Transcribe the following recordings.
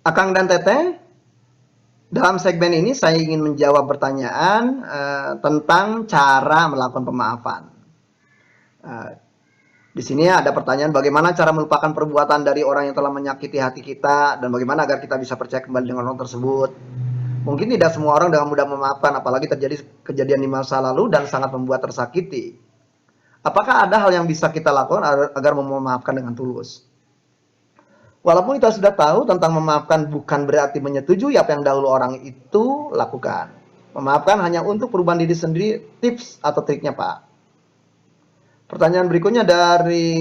Akang dan Teteh, dalam segmen ini saya ingin menjawab pertanyaan tentang cara melakukan pemaafan. Uh, di sini ada pertanyaan bagaimana cara melupakan perbuatan dari orang yang telah menyakiti hati kita dan bagaimana agar kita bisa percaya kembali dengan orang tersebut. Mungkin tidak semua orang dengan mudah memaafkan, apalagi terjadi kejadian di masa lalu dan sangat membuat tersakiti. Apakah ada hal yang bisa kita lakukan agar memaafkan dengan tulus? Walaupun kita sudah tahu tentang memaafkan bukan berarti menyetujui apa yang dahulu orang itu lakukan. Memaafkan hanya untuk perubahan diri sendiri, tips atau triknya Pak. Pertanyaan berikutnya dari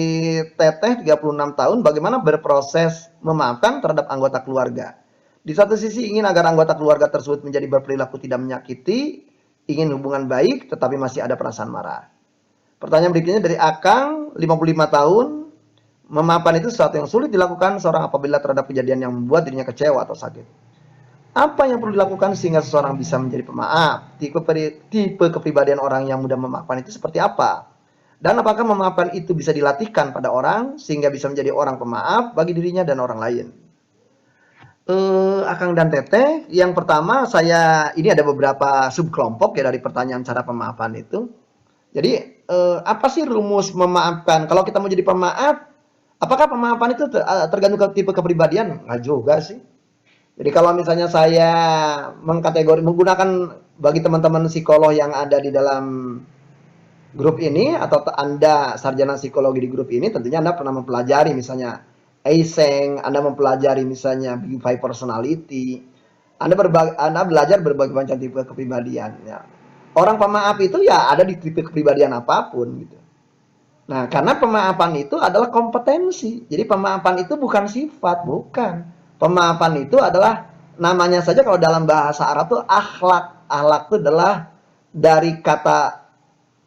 Teteh 36 tahun, bagaimana berproses memaafkan terhadap anggota keluarga? Di satu sisi ingin agar anggota keluarga tersebut menjadi berperilaku tidak menyakiti, ingin hubungan baik tetapi masih ada perasaan marah. Pertanyaan berikutnya dari Akang 55 tahun, memaafkan itu sesuatu yang sulit dilakukan seorang apabila terhadap kejadian yang membuat dirinya kecewa atau sakit. Apa yang perlu dilakukan sehingga seseorang bisa menjadi pemaaf? Tipe kepribadian orang yang mudah memaafkan itu seperti apa? Dan apakah memaafkan itu bisa dilatihkan pada orang sehingga bisa menjadi orang pemaaf bagi dirinya dan orang lain? Akang dan Teteh, yang pertama ini ada beberapa subkelompok ya dari pertanyaan cara pemaafan itu. Jadi apa sih rumus memaafkan? Kalau kita mau jadi pemaaf, apakah pemaafan itu tergantung ke tipe kepribadian? Nggak juga sih. Jadi kalau misalnya saya menggunakan bagi teman-teman psikolog yang ada di dalam grup ini atau Anda sarjana psikologi di grup ini, tentunya Anda pernah mempelajari misalnya Eysenck, Anda mempelajari misalnya Big Five Personality, Anda belajar berbagai macam tipe kepribadian. Ya. Orang pemaaf itu ya ada di tipe kepribadian apapun gitu. Nah, karena pemaafan itu adalah kompetensi. Jadi pemaafan itu bukan sifat, bukan. Pemaafan itu adalah namanya saja kalau dalam bahasa Arab itu akhlak. Akhlak itu adalah dari kata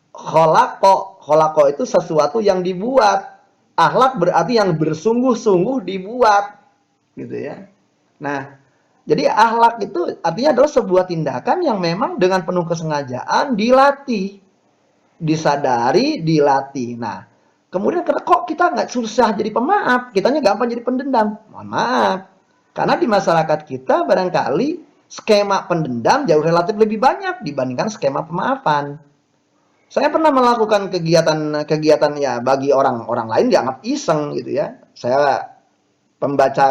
kholako. Kholako itu sesuatu yang dibuat. Akhlak berarti yang bersungguh-sungguh dibuat. Gitu ya. Nah, jadi akhlak itu artinya adalah sebuah tindakan yang memang dengan penuh kesengajaan dilatih. Disadari, dilatih. Nah, kemudian kok kita nggak susah jadi pemaaf, kitanya gampang jadi pendendam. Mohon maaf. Karena di masyarakat kita barangkali skema pendendam jauh relatif lebih banyak dibandingkan skema pemaafan. Saya pernah melakukan kegiatan ya bagi orang lain dianggap iseng gitu ya. Saya pembaca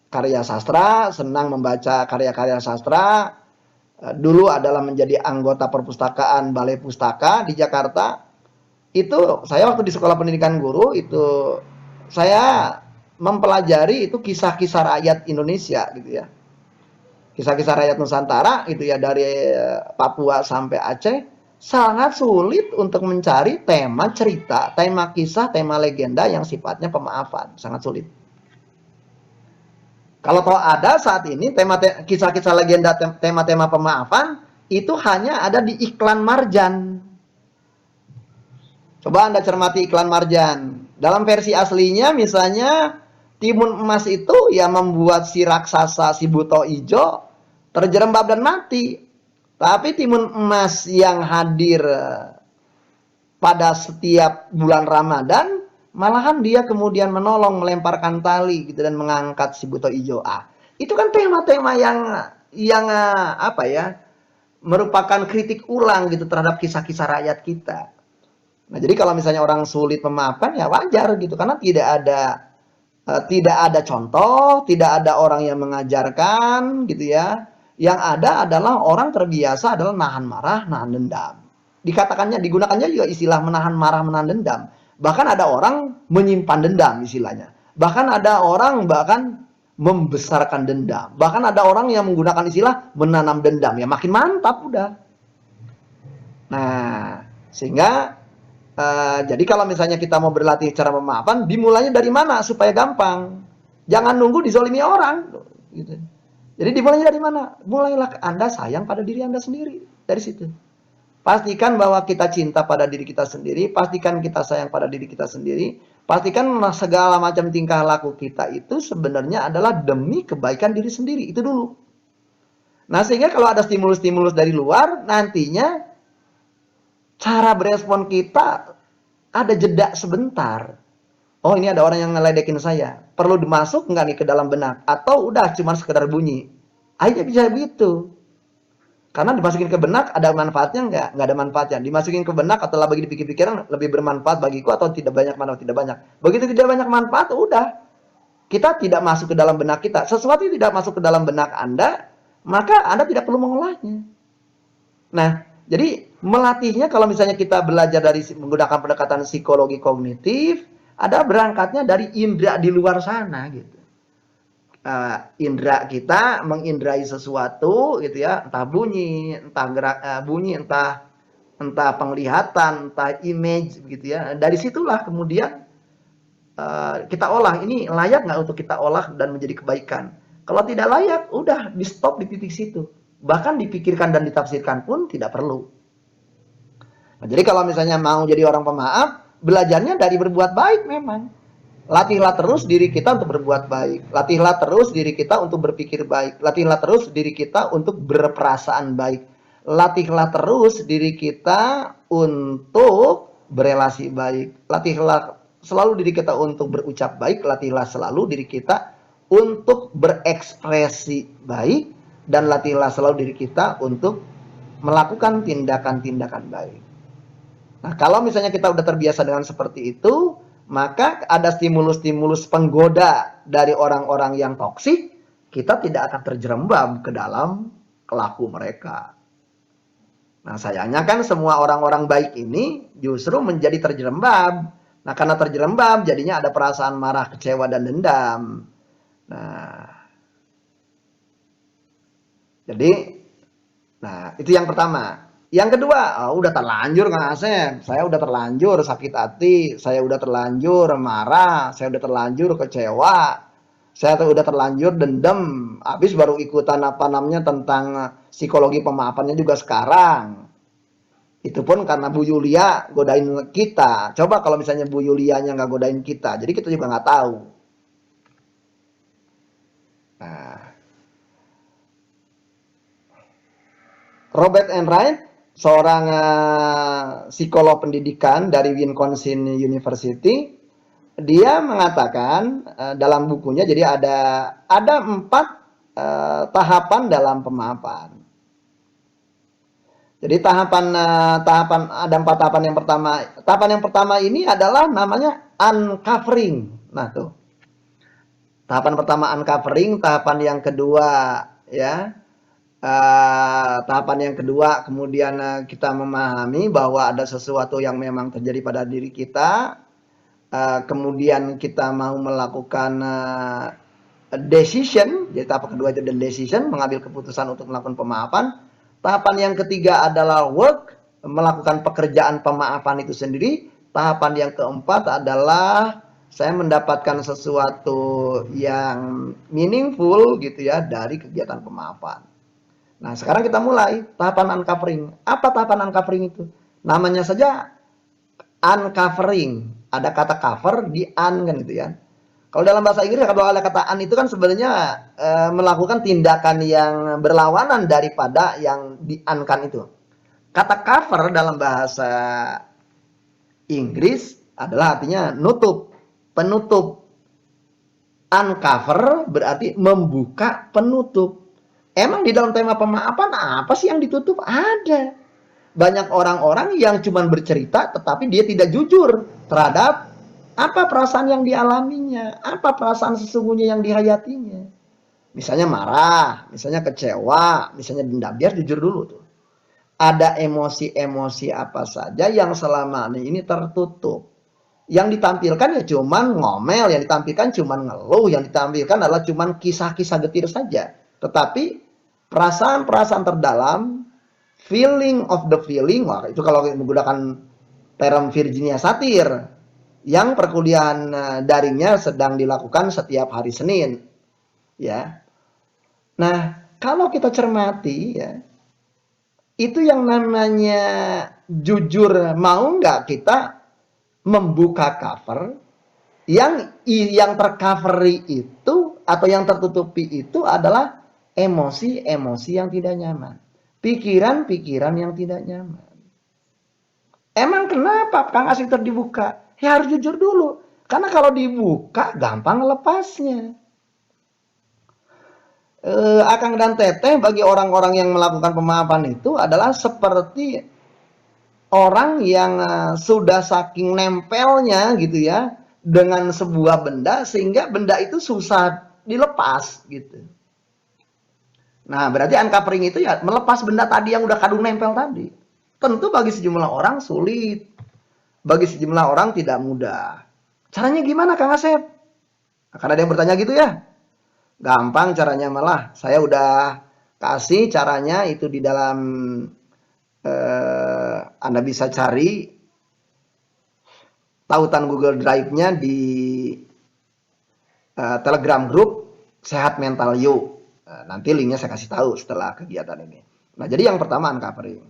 karya sastra, senang membaca karya-karya sastra, dulu adalah menjadi anggota perpustakaan Balai Pustaka di Jakarta. Itu saya waktu di sekolah pendidikan guru itu saya mempelajari itu kisah-kisah rakyat Indonesia gitu ya. Kisah-kisah rakyat Nusantara itu ya dari Papua sampai Aceh sangat sulit untuk mencari tema cerita, tema kisah, tema legenda yang sifatnya pemaafan, sangat sulit. Kalau ada saat ini kisah-kisah legenda tema-tema pemaafan itu hanya ada di iklan Marjan. Coba Anda cermati iklan Marjan. Dalam versi aslinya misalnya Timun Emas itu ya membuat si raksasa si Buto Ijo terjerembab dan mati. Tapi Timun Emas yang hadir pada setiap bulan Ramadan malahan dia kemudian menolong melemparkan tali gitu dan mengangkat si Buto Ijo. Itu kan tema-tema yang apa ya? Merupakan kritik ulang gitu terhadap kisah-kisah rakyat kita. Nah, jadi kalau misalnya orang sulit memaafkan ya wajar gitu karena tidak ada contoh, tidak ada orang yang mengajarkan gitu ya. Yang ada adalah orang terbiasa adalah nahan marah, nahan dendam. Digunakannya juga istilah menahan marah, menahan dendam. Bahkan ada orang menyimpan dendam istilahnya. Bahkan ada orang membesarkan dendam. Bahkan ada orang yang menggunakan istilah menanam dendam. Ya makin mantap udah. Nah, sehingga jadi kalau misalnya kita mau berlatih cara memaafkan, dimulainya dari mana supaya gampang? Jangan nunggu dizolimi orang. Gitu. Jadi dimulainya dari mana? Mulailah Anda sayang pada diri Anda sendiri. Dari situ. Pastikan bahwa kita cinta pada diri kita sendiri, pastikan kita sayang pada diri kita sendiri, pastikan segala macam tingkah laku kita itu sebenarnya adalah demi kebaikan diri sendiri, itu dulu. Nah, sehingga kalau ada stimulus-stimulus dari luar, nantinya cara berespon kita ada jeda sebentar. Oh, ini ada orang yang ngeledekin saya. Perlu dimasuk nggak nih ke dalam benak? Atau udah cuma sekedar bunyi? Akhirnya bisa begitu. Karena dimasukin ke benak ada manfaatnya nggak? Nggak ada manfaatnya. Dimasukin ke benak atau bagi dipikir-pikiran lebih bermanfaat bagiku atau tidak banyak manfaat, tidak banyak. Begitu tidak banyak manfaat, udah. Kita tidak masuk ke dalam benak kita. Sesuatu yang tidak masuk ke dalam benak Anda, maka Anda tidak perlu mengolahnya. Nah, jadi melatihnya kalau misalnya kita belajar dari menggunakan pendekatan psikologi kognitif, ada berangkatnya dari indera di luar sana gitu. Indera kita mengindrai sesuatu gitu ya, entah bunyi, entah gerak bunyi, entah penglihatan, entah image gitu ya. Dari situlah kemudian kita olah, ini layak nggak untuk kita olah dan menjadi kebaikan. Kalau tidak layak, udah di stop di titik situ. Bahkan dipikirkan dan ditafsirkan pun tidak perlu. Nah, jadi kalau misalnya mau jadi orang pemaaf, belajarnya dari berbuat baik memang. Latihlah terus diri kita untuk berbuat baik. Latihlah terus diri kita untuk berpikir baik. Latihlah terus diri kita untuk berperasaan baik. Latihlah terus diri kita untuk berelasi baik. Latihlah selalu diri kita untuk berucap baik. Latihlah selalu diri kita untuk berekspresi baik. Dan latihlah selalu diri kita untuk melakukan tindakan-tindakan baik. Nah, kalau misalnya kita udah terbiasa dengan seperti itu, maka ada stimulus-stimulus penggoda dari orang-orang yang toksik, kita tidak akan terjerembab ke dalam kelaku mereka. Nah, sayangnya kan semua orang-orang baik ini justru menjadi terjerembab. Nah, karena terjerembab, jadinya ada perasaan marah, kecewa, dan dendam. Nah, jadi, itu yang pertama. Yang kedua, udah terlanjur Kang Asep, saya udah terlanjur sakit hati, saya udah terlanjur marah, saya udah terlanjur kecewa, saya udah terlanjur dendam, habis baru ikutan apa namanya tentang psikologi pemaafannya juga sekarang. Itu pun karena Bu Yulia godain kita. Coba kalau misalnya Bu Yulianya nggak godain kita, jadi kita juga nggak tahu. Nah, Robert Enright, seorang psikolog pendidikan dari Wisconsin University, dia mengatakan dalam bukunya, jadi ada 4 tahapan dalam pemaafan. Jadi tahapan ada 4 tahapan. Yang pertama ini adalah namanya uncovering. Nah, tuh. Tahapan pertama uncovering, tahapan yang kedua ya, tahapan yang kedua kemudian kita memahami bahwa ada sesuatu yang memang terjadi pada diri kita, kemudian kita mau melakukan decision, jadi tahap kedua itu decision, mengambil keputusan untuk melakukan pemaafan. Tahapan yang ketiga adalah work, melakukan pekerjaan pemaafan itu sendiri. Tahapan yang keempat adalah saya mendapatkan sesuatu yang meaningful gitu ya dari kegiatan pemaafan. Nah, sekarang kita mulai tahapan uncovering. Apa tahapan uncovering itu? Namanya saja uncovering. Ada kata cover di un kan gitu ya. Kalau dalam bahasa Inggris kalau ada kata un itu kan sebenarnya melakukan tindakan yang berlawanan daripada yang di-un-kan itu. Kata cover dalam bahasa Inggris adalah artinya nutup, penutup. Uncover berarti membuka penutup. Emang di dalam tema pemaafan apa sih yang ditutup? Ada. Banyak orang-orang yang cuma bercerita tetapi dia tidak jujur terhadap apa perasaan yang dialaminya, apa perasaan sesungguhnya yang dihayatinya. Misalnya marah, misalnya kecewa, misalnya dendam, dia jujur dulu tuh. Ada emosi-emosi apa saja yang selama ini tertutup. Yang ditampilkan ya cuman ngomel, yang ditampilkan cuman ngeluh, yang ditampilkan adalah cuman kisah-kisah getir saja. Tetapi perasaan-perasaan terdalam, feeling of the feeling, wah itu kalau menggunakan term Virginia Satir, yang perkuliahan daringnya sedang dilakukan setiap hari Senin. Ya. Nah, kalau kita cermati ya, itu yang namanya jujur, mau nggak kita membuka cover yang tercovery itu atau yang tertutupi itu adalah emosi-emosi yang tidak nyaman, pikiran-pikiran yang tidak nyaman. Emang kenapa Kang Asik terdibuka? Ya harus jujur dulu. Karena kalau dibuka gampang lepasnya. Akang dan Teteh bagi orang-orang yang melakukan pemaafan itu adalah seperti orang yang sudah saking nempelnya gitu ya dengan sebuah benda sehingga benda itu susah dilepas gitu. Nah, berarti uncovering itu ya melepas benda tadi yang udah kadung nempel tadi. Tentu bagi sejumlah orang sulit, bagi sejumlah orang tidak mudah. Caranya gimana Kang Asep? Karena ada yang bertanya gitu ya. Gampang caranya, malah saya udah kasih caranya itu di dalam Anda bisa cari tautan Google Drive-nya di Telegram Group Sehat Mental You. Nanti linknya saya kasih tahu setelah kegiatan ini. Nah, jadi yang pertama uncovering.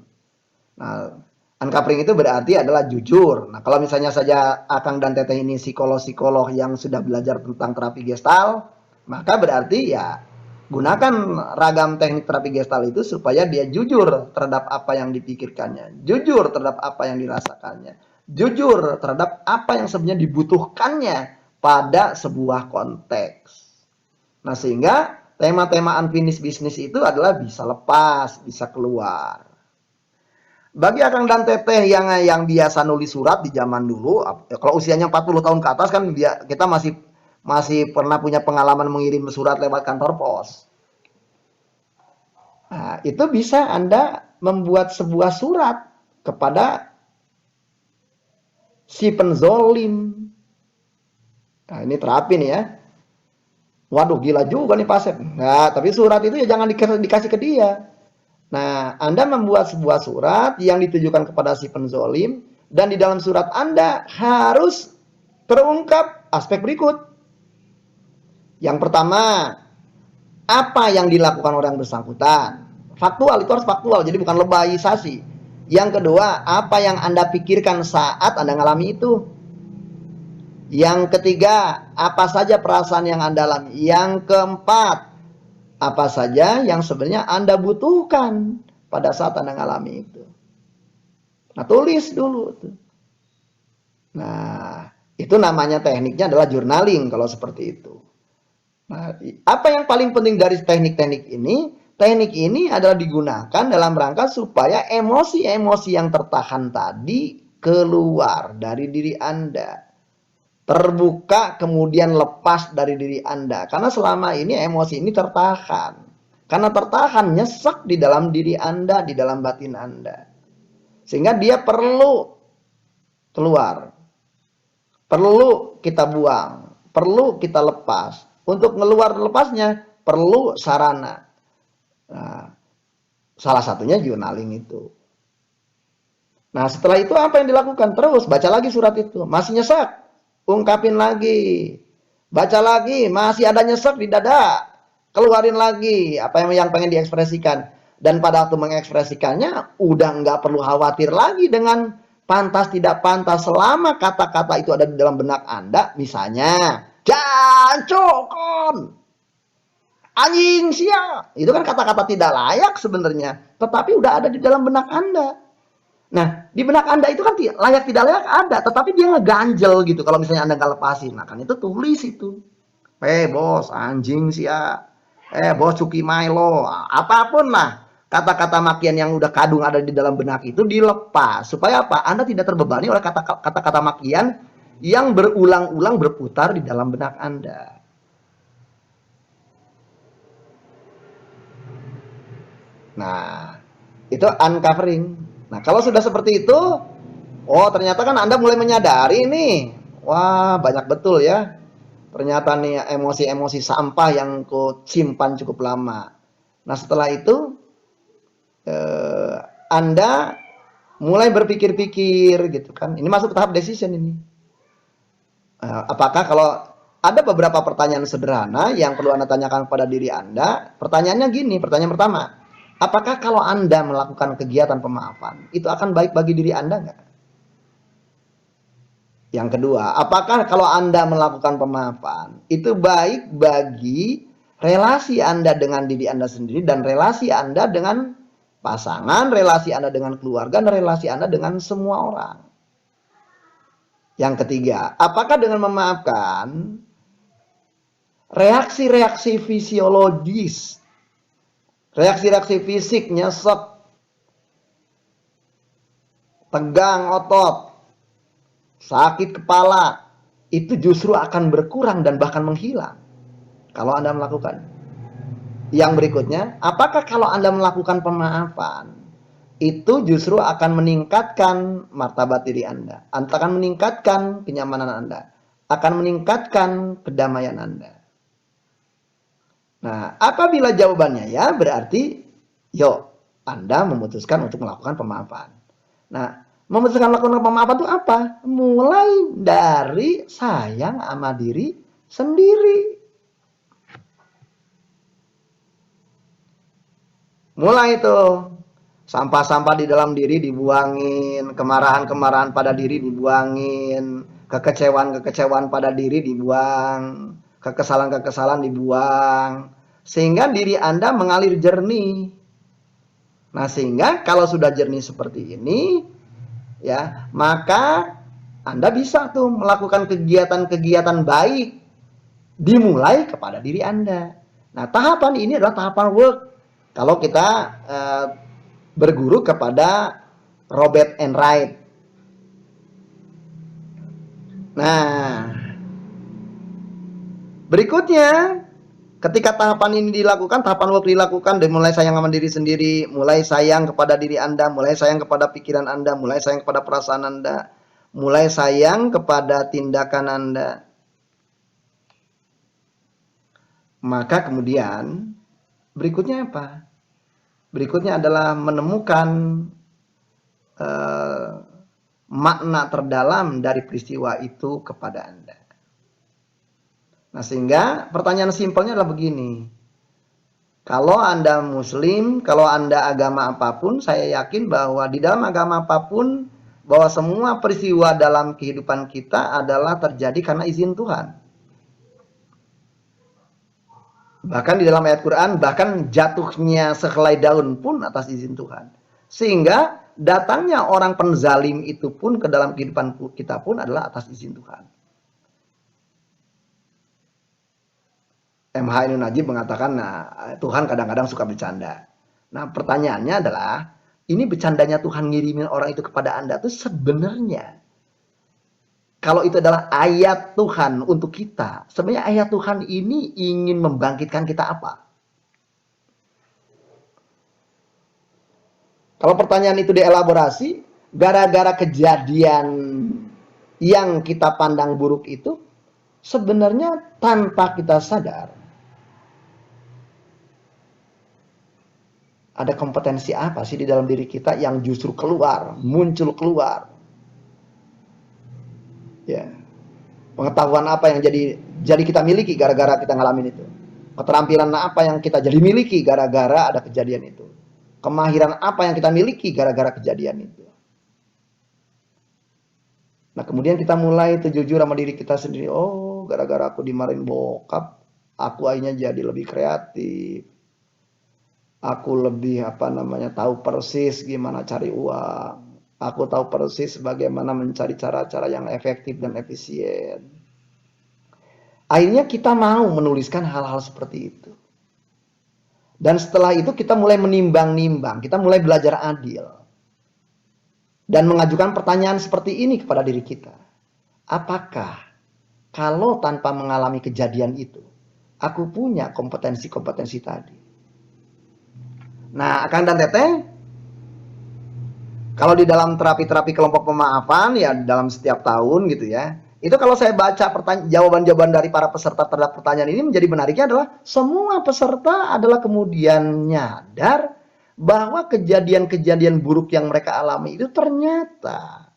Nah, uncovering itu berarti adalah jujur. Nah, kalau misalnya saja Akang dan Teteh ini psikolog-psikolog yang sudah belajar tentang terapi gestal, maka berarti ya gunakan ragam teknik terapi gestal itu supaya dia jujur terhadap apa yang dipikirkannya, jujur terhadap apa yang dirasakannya, jujur terhadap apa yang sebenarnya dibutuhkannya pada sebuah konteks. Nah, sehingga tema-tema unfinished business itu adalah bisa lepas, bisa keluar. Bagi Akang dan Teteh yang biasa nulis surat di zaman dulu, kalau usianya 40 tahun ke atas kan kita masih pernah punya pengalaman mengirim surat lewat kantor pos. Nah, itu bisa Anda membuat sebuah surat kepada si penzolim. Nah, ini terapi nih ya. Waduh, gila juga nih Pak Asep. Nah, tapi surat itu ya jangan dikasih ke dia. Nah, Anda membuat sebuah surat yang ditujukan kepada si penzolim, dan di dalam surat Anda harus terungkap aspek berikut. Yang pertama, apa yang dilakukan orang bersangkutan. Faktual, itu harus faktual, jadi bukan lebayisasi. Yang kedua, apa yang Anda pikirkan saat Anda ngalami itu. Yang ketiga, apa saja perasaan yang Anda alami. Yang keempat, apa saja yang sebenarnya Anda butuhkan pada saat Anda ngalami itu. Nah, tulis dulu. Nah, itu namanya tekniknya adalah journaling kalau seperti itu. Nah, apa yang paling penting dari teknik-teknik ini? Teknik ini adalah digunakan dalam rangka supaya emosi-emosi yang tertahan tadi keluar dari diri Anda. Terbuka kemudian lepas dari diri Anda. Karena selama ini emosi ini tertahan. Karena tertahan nyesek di dalam diri Anda, di dalam batin Anda. Sehingga dia perlu keluar. Perlu kita buang. Perlu kita lepas. Untuk ngeluar lepasnya perlu sarana. Nah, salah satunya journaling itu. Nah, setelah itu apa yang dilakukan? Terus baca lagi surat itu. Masih nyesek? Ungkapin lagi, baca lagi, masih ada nyesek di dada, keluarin lagi apa yang pengen diekspresikan. Dan pada waktu mengekspresikannya, udah nggak perlu khawatir lagi dengan pantas tidak pantas selama kata-kata itu ada di dalam benak Anda. Misalnya, jancokon, anjing sia, itu kan kata-kata tidak layak sebenarnya, tetapi udah ada di dalam benak Anda. Nah, di benak Anda itu kan layak tidak layak ada, tetapi dia ngeganjel gitu kalau misalnya Anda nggak lepasin. Nah, kan itu tulis itu. Bos, anjing sih ya. Bos Cuki Milo, apapun lah. Kata-kata makian yang udah kadung ada di dalam benak itu dilepas. Supaya apa? Anda tidak terbebani oleh kata-kata makian yang berulang-ulang berputar di dalam benak Anda. Nah, itu uncovering. Nah, kalau sudah seperti itu, oh ternyata kan Anda mulai menyadari nih, wah banyak betul ya, ternyata nih emosi-emosi sampah yang ku simpan cukup lama. Nah, setelah itu Anda mulai berpikir-pikir gitu kan, ini masuk tahap decision ini. Apakah kalau ada beberapa pertanyaan sederhana yang perlu Anda tanyakan kepada diri Anda. Pertanyaannya gini, pertanyaan pertama, apakah kalau Anda melakukan kegiatan pemaafan, itu akan baik bagi diri Anda nggak? Yang kedua, apakah kalau Anda melakukan pemaafan, itu baik bagi relasi Anda dengan diri Anda sendiri dan relasi Anda dengan pasangan, relasi Anda dengan keluarga, dan relasi Anda dengan semua orang? Yang ketiga, apakah dengan memaafkan reaksi-reaksi fisiologis, reaksi-reaksi fisik, nyesek, tegang otot, sakit kepala, itu justru akan berkurang dan bahkan menghilang kalau Anda melakukan. Yang berikutnya, apakah kalau Anda melakukan pemaafan, itu justru akan meningkatkan martabat diri Anda, akan meningkatkan kenyamanan Anda, akan meningkatkan kedamaian Anda. Nah, apabila jawabannya ya, berarti yuk Anda memutuskan untuk melakukan pemaafan. Nah, memutuskan melakukan pemaafan itu apa? Mulai dari sayang sama diri sendiri. Mulai tuh sampah-sampah di dalam diri dibuangin, kemarahan-kemarahan pada diri dibuangin, kekecewaan-kekecewaan pada diri dibuang, kekesalan-kekesalan dibuang, sehingga diri Anda mengalir jernih. Nah, sehingga kalau sudah jernih seperti ini, ya, maka Anda bisa tuh melakukan kegiatan-kegiatan baik dimulai kepada diri Anda. Nah, tahapan ini adalah tahapan work. Kalau kita berguru kepada Robert Enright. Nah, berikutnya ketika tahapan ini dilakukan, tahapan work dilakukan, dan mulai sayang sama diri sendiri, mulai sayang kepada diri Anda, mulai sayang kepada pikiran Anda, mulai sayang kepada perasaan Anda, mulai sayang kepada tindakan Anda. Maka kemudian berikutnya apa? Berikutnya adalah menemukan makna terdalam dari peristiwa itu kepada Anda. Nah, sehingga pertanyaan simpelnya adalah begini. Kalau Anda Muslim, kalau Anda agama apapun, saya yakin bahwa di dalam agama apapun, bahwa semua peristiwa dalam kehidupan kita adalah terjadi karena izin Tuhan. Bahkan di dalam ayat Quran, bahkan jatuhnya sehelai daun pun atas izin Tuhan. Sehingga datangnya orang penzalim itu pun ke dalam kehidupan kita pun adalah atas izin Tuhan. MH Ainun Najib mengatakan, nah, Tuhan kadang-kadang suka bercanda. Nah, pertanyaannya adalah, ini bercandanya Tuhan ngirimin orang itu kepada Anda itu sebenarnya, kalau itu adalah ayat Tuhan untuk kita, sebenarnya ayat Tuhan ini ingin membangkitkan kita apa? Kalau pertanyaan itu dielaborasi, gara-gara kejadian yang kita pandang buruk itu, sebenarnya tanpa kita sadar, ada kompetensi apa sih di dalam diri kita yang justru keluar, muncul keluar. Ya. Pengetahuan apa yang jadi kita miliki gara-gara kita ngalamin itu. Keterampilan apa yang kita jadi miliki gara-gara ada kejadian itu. Kemahiran apa yang kita miliki gara-gara kejadian itu. Nah, kemudian kita mulai itu jujur sama diri kita sendiri. Oh, gara-gara aku dimarahin bokap, aku akhirnya jadi lebih kreatif. Aku lebih tahu persis gimana cari uang. Aku tahu persis bagaimana mencari cara-cara yang efektif dan efisien. Akhirnya kita mau menuliskan hal-hal seperti itu. Dan setelah itu kita mulai menimbang-nimbang, kita mulai belajar adil. Dan mengajukan pertanyaan seperti ini kepada diri kita. Apakah kalau tanpa mengalami kejadian itu, aku punya kompetensi-kompetensi tadi? Nah, Akang dan Teteh, kalau di dalam terapi-terapi kelompok pemaafan, ya dalam setiap tahun gitu ya, itu kalau saya baca jawaban-jawaban dari para peserta terhadap pertanyaan ini, menjadi menariknya adalah semua peserta adalah kemudian nyadar bahwa kejadian-kejadian buruk yang mereka alami itu ternyata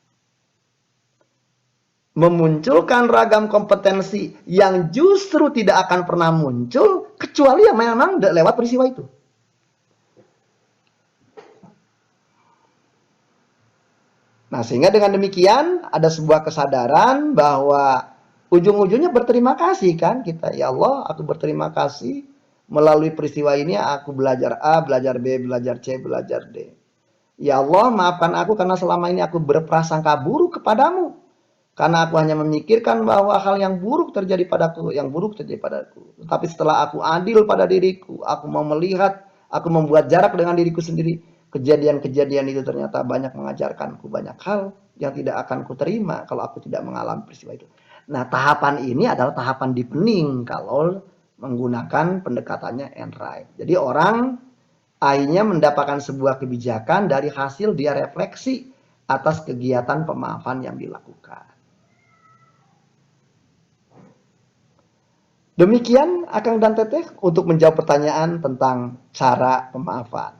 memunculkan ragam kompetensi yang justru tidak akan pernah muncul kecuali yang memang lewat peristiwa itu. Nah, sehingga dengan demikian ada sebuah kesadaran bahwa ujung-ujungnya berterima kasih kan kita. Ya Allah, aku berterima kasih melalui peristiwa ini aku belajar A, belajar B, belajar C, belajar D. Ya Allah, maafkan aku karena selama ini aku berprasangka buruk kepadamu. Karena aku hanya memikirkan bahwa hal yang buruk terjadi padaku, yang buruk terjadi padaku. Tetapi setelah aku adil pada diriku, aku mau melihat, aku membuat jarak dengan diriku sendiri. Kejadian-kejadian itu ternyata banyak mengajarkanku banyak hal yang tidak akan kuterima kalau aku tidak mengalami peristiwa itu. Nah, tahapan ini adalah tahapan deepening kalau menggunakan pendekatannya Enright. Jadi orang akhirnya mendapatkan sebuah kebijakan dari hasil dia refleksi atas kegiatan pemaafan yang dilakukan. Demikian Akang dan Teteh untuk menjawab pertanyaan tentang cara pemaafan.